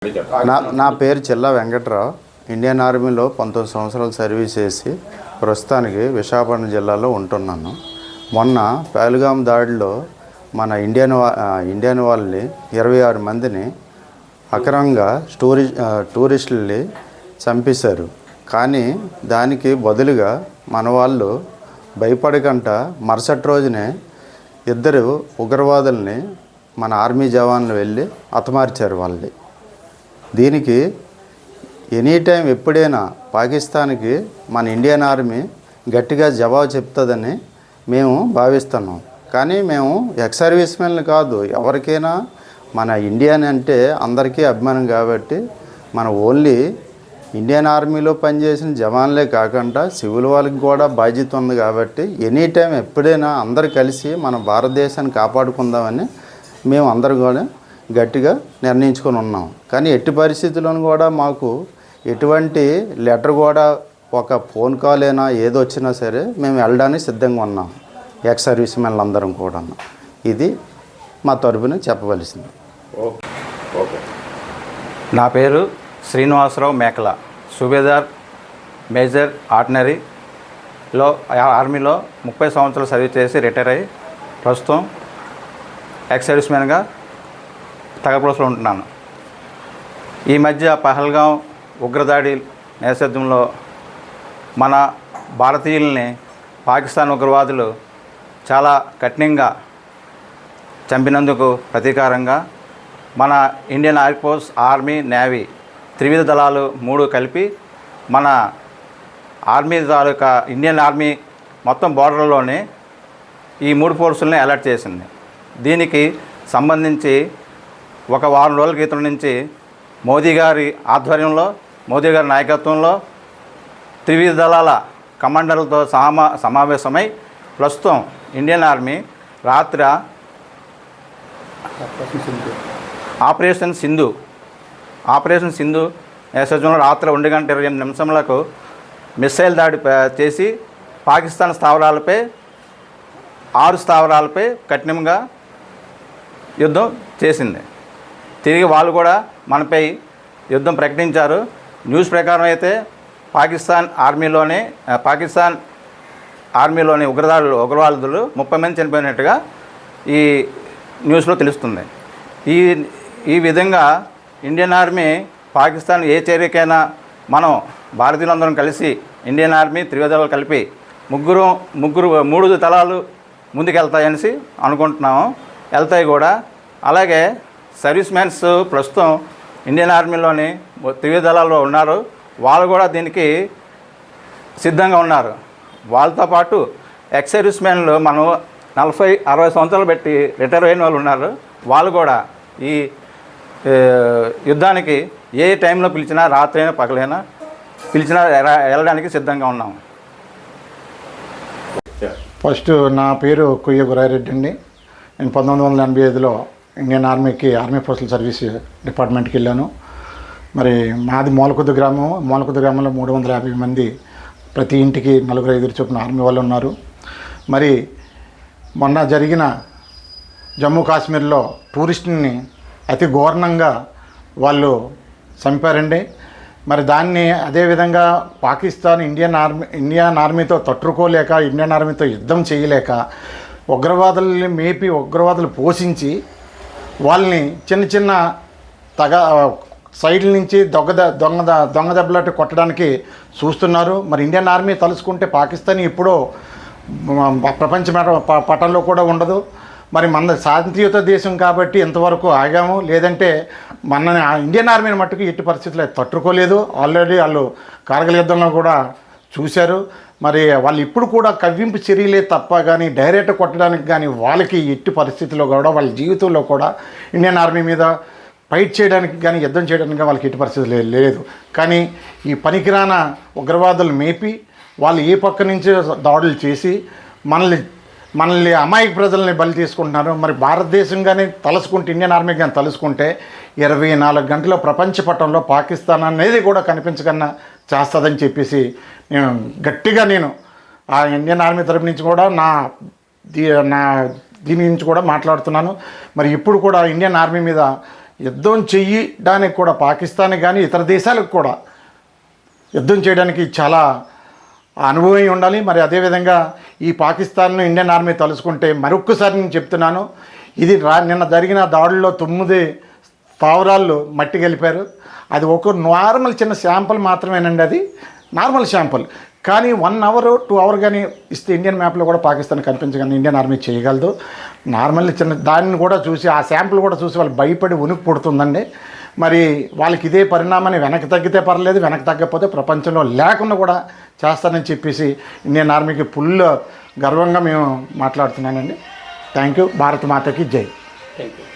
నా పేరు చిల్లా వెంకట్రావు. ఇండియన్ ఆర్మీలో 19 సంవత్సరాలు సర్వీస్ చేసి ప్రస్తుతానికి విశాఖపట్నం జిల్లాలో ఉంటున్నాను. మొన్న పహల్గామ్ దాడిలో మన ఇండియన్ వాళ్ళని 26 మందిని అక్రమంగా టూరిస్టుల్ని చంపేశారు. కానీ దానికి బదులుగా మన వాళ్ళు భయపడకుండా మరుసటి రోజునే 2 ఉగ్రవాదుల్ని మన ఆర్మీ జవాన్లు వెళ్ళి హతమార్చారు వాళ్ళని. దీనికి ఎనీ టైం ఎప్పుడైనా పాకిస్తాన్కి మన ఇండియన్ ఆర్మీ గట్టిగా జవాబు చెప్తుందని మేము భావిస్తున్నాం. కానీ మేము ఎక్స్ సర్వీస్ మెన్లు కాదు, ఎవరికైనా మన ఇండియన్ అంటే అందరికీ అభిమానం కాబట్టి మన ఓన్లీ ఇండియన్ ఆర్మీలో పనిచేసిన జవాన్లే కాకుండా సివిల్ వాళ్ళకి కూడా బాధ్యత ఉంది. కాబట్టి ఎనీ టైం ఎప్పుడైనా అందరు కలిసి మన భారతదేశాన్ని కాపాడుకుందామని మేము అందరు కూడా గట్టిగా నిర్ణయించుకొని ఉన్నాం. కానీ ఎట్టి పరిస్థితుల్లోనూ కూడా మాకు ఎటువంటి లెటర్ కూడా ఒక ఫోన్ కాల్ అయినా ఏదొచ్చినా సరే మేము వెళ్ళడానికి సిద్ధంగా ఉన్నాం. ఎక్స్ సర్వీస్ మెన్లు అందరం కూడా ఇది మా తరపున చెప్పవలసింది. ఓకే. నా పేరు శ్రీనివాసరావు మేకల, సుబేదార్ మేజర్ ఆర్డినరీలో ఆర్మీలో 30 సంవత్సరాలు సర్వీస్ చేసి రిటైర్ అయ్యి ప్రస్తుతం ఎక్స్ సర్వీస్ మెన్గా తగరపురస్లో ఉంటున్నాను. ఈ మధ్య పహల్గాం ఉగ్రదాడి నేపథ్యంలో మన భారతీయుల్ని పాకిస్తాన్ ఉగ్రవాదులు చాలా కఠినంగా చంపినందుకు ప్రతీకారంగా మన Indian air force, army, navy త్రివిధ దళాలు 3 కలిపి మన ఆర్మీ తాలూకా ఇండియన్ ఆర్మీ మొత్తం బోర్డర్లోనే ఈ 3 ఫోర్సుల్ని అలర్ట్ చేసింది. దీనికి సంబంధించి ఒక వారం రోజుల క్రితం నుంచి మోదీ గారి ఆధ్వర్యంలో, మోదీ గారి నాయకత్వంలో త్రివిధ దళాల కమాండర్లతో సమావేశమై ప్రస్తుతం ఇండియన్ ఆర్మీ రాత్రి ఆపరేషన్ సింధు నేపథ్యంలో రాత్రి 1:28 మిస్సైల్ దాడి చేసి పాకిస్తాన్ స్థావరాలపై 6 స్థావరాలపై కఠినంగా యుద్ధం చేసింది. తిరిగి వాళ్ళు కూడా మనపై యుద్ధం ప్రకటించారు. న్యూస్ ప్రకారం అయితే పాకిస్తాన్ ఆర్మీలోని ఉగ్రవాదులు 30 మంది చనిపోయినట్టుగా ఈ న్యూస్లో తెలుస్తుంది. ఈ విధంగా ఇండియన్ ఆర్మీ పాకిస్తాన్ ఏ చర్యకైనా మనం భారతీయులందరం కలిసి ఇండియన్ ఆర్మీ త్రివిధాలు కలిపి 3 దళాలు ముందుకెళ్తాయనేసి అనుకుంటున్నాము. వెళ్తాయి కూడా. అలాగే సర్వీస్ మెన్స్ ప్రస్తుతం ఇండియన్ ఆర్మీలోని త్రివిధ దళాల్లో ఉన్నారు. వాళ్ళు కూడా దీనికి సిద్ధంగా ఉన్నారు. వాళ్ళతో పాటు ఎక్స్ సర్వీస్ మెన్లు మనం 40-60 సంవత్సరాలు పెట్టి రిటైర్ అయిన వాళ్ళు ఉన్నారు. వాళ్ళు కూడా ఈ యుద్ధానికి ఏ టైంలో పిలిచినా, రాత్రి అయినా పగలైనా పిలిచినా వెళ్ళడానికి సిద్ధంగా ఉన్నాము. ఫస్ట్ నా పేరు కొయ్య గురారెడ్డి అండి. నేను 1985లో ఇండియన్ ఆర్మీ పోస్టల్ సర్వీస్ డిపార్ట్మెంట్కి వెళ్ళాను. మరి మాది మూలకుద్దు గ్రామంలో 350 మంది, ప్రతి ఇంటికి 4-5 చొప్పున ఆర్మీ వాళ్ళు ఉన్నారు. మరి మొన్న జరిగిన జమ్మూ కాశ్మీర్లో టూరిస్టుని అతి ఘోరంగా వాళ్ళు చంపారండి. మరి దాన్ని అదేవిధంగా పాకిస్తాన్ ఇండియన్ ఆర్మీతో తట్టుకోలేక, ఇండియన్ ఆర్మీతో యుద్ధం చేయలేక ఉగ్రవాదుల్ని మేపి, ఉగ్రవాదులు పోషించి వాళ్ళని చిన్న సైడ్ల నుంచి దొంగ దెబ్బలాంటి కొట్టడానికి చూస్తున్నారు. మరి ఇండియన్ ఆర్మీ తలుచుకుంటే పాకిస్తాన్ ఎప్పుడో ప్రపంచ పటంలో కూడా ఉండదు. మరి మన శాంతియుత దేశం కాబట్టి ఇంతవరకు ఆగాము. లేదంటే మన ఇండియన్ ఆర్మీని మట్టుకు ఎట్టి పరిస్థితుల్లో తట్టుకోలేదు. ఆల్రెడీ వాళ్ళు కార్గిల్ యుద్ధంలో కూడా చూశారు. మరి వాళ్ళు ఇప్పుడు కూడా కవ్వింపు చర్యలే తప్ప కానీ డైరెక్ట్ కొట్టడానికి కానీ వాళ్ళకి ఎట్టి పరిస్థితుల్లో కూడా వాళ్ళ జీవితంలో కూడా ఇండియన్ ఆర్మీ మీద ఫైట్ చేయడానికి కానీ యుద్ధం చేయడానికి వాళ్ళకి ఎట్టి పరిస్థితులు లేదు. కానీ ఈ పనికిరాన ఉగ్రవాదులు మేపి వాళ్ళు ఏ పక్క నుంచి దాడులు చేసి మనల్ని అమాయక ప్రజల్ని బలి తీసుకుంటున్నారు. మరి భారతదేశం కానీ తలుసుకుంటే, ఇండియన్ ఆర్మీ కానీ తలుసుకుంటే 24 గంటల ప్రపంచ పటంలో పాకిస్తాన్ అనేది కూడా కనిపించకన్నా చేస్తుందని చెప్పేసి నేను గట్టిగా ఆ ఇండియన్ ఆర్మీ తరపు నుంచి కూడా నా దీని నుంచి కూడా మాట్లాడుతున్నాను. మరి ఇప్పుడు కూడా ఇండియన్ ఆర్మీ మీద యుద్ధం చేయడానికి కూడా పాకిస్తాన్ కానీ ఇతర దేశాలకు కూడా యుద్ధం చేయడానికి చాలా అనుభవం ఉండాలి. మరి అదేవిధంగా ఈ పాకిస్తాన్ను ఇండియన్ ఆర్మీ తలుచుకుంటే మరొక్కసారి నేను చెప్తున్నాను, ఇది నిన్న జరిగిన దాడుల్లో 9 స్థావరాల్లో మట్టి కలిపారు. అది ఒక నార్మల్ చిన్న శాంపుల్ మాత్రమేనండి, అది నార్మల్ శాంపుల్. కానీ 1 అవర్ 2 అవర్ కానీ ఇస్తే ఇండియన్ మ్యాప్లో కూడా పాకిస్తాన్ కనిపించగానే ఇండియన్ ఆర్మీ చేయగలదు. నార్మల్ చిన్న దాన్ని కూడా చూసి ఆ శాంపుల్ కూడా చూసి వాళ్ళు భయపడి ఉనికి పుడుతుందండి. మరి వాళ్ళకి ఇదే పరిణామాన్ని వెనక్కి తగ్గితే పర్లేదు, వెనక్కి తగ్గకపోతే ప్రపంచంలో లేకుండా కూడా చేస్తానని చెప్పేసి ఇండియన్ ఆర్మీకి ఫుల్ గర్వంగా మేము మాట్లాడుతున్నానండి. Thank you. భారత మాతకి జై. Thank you.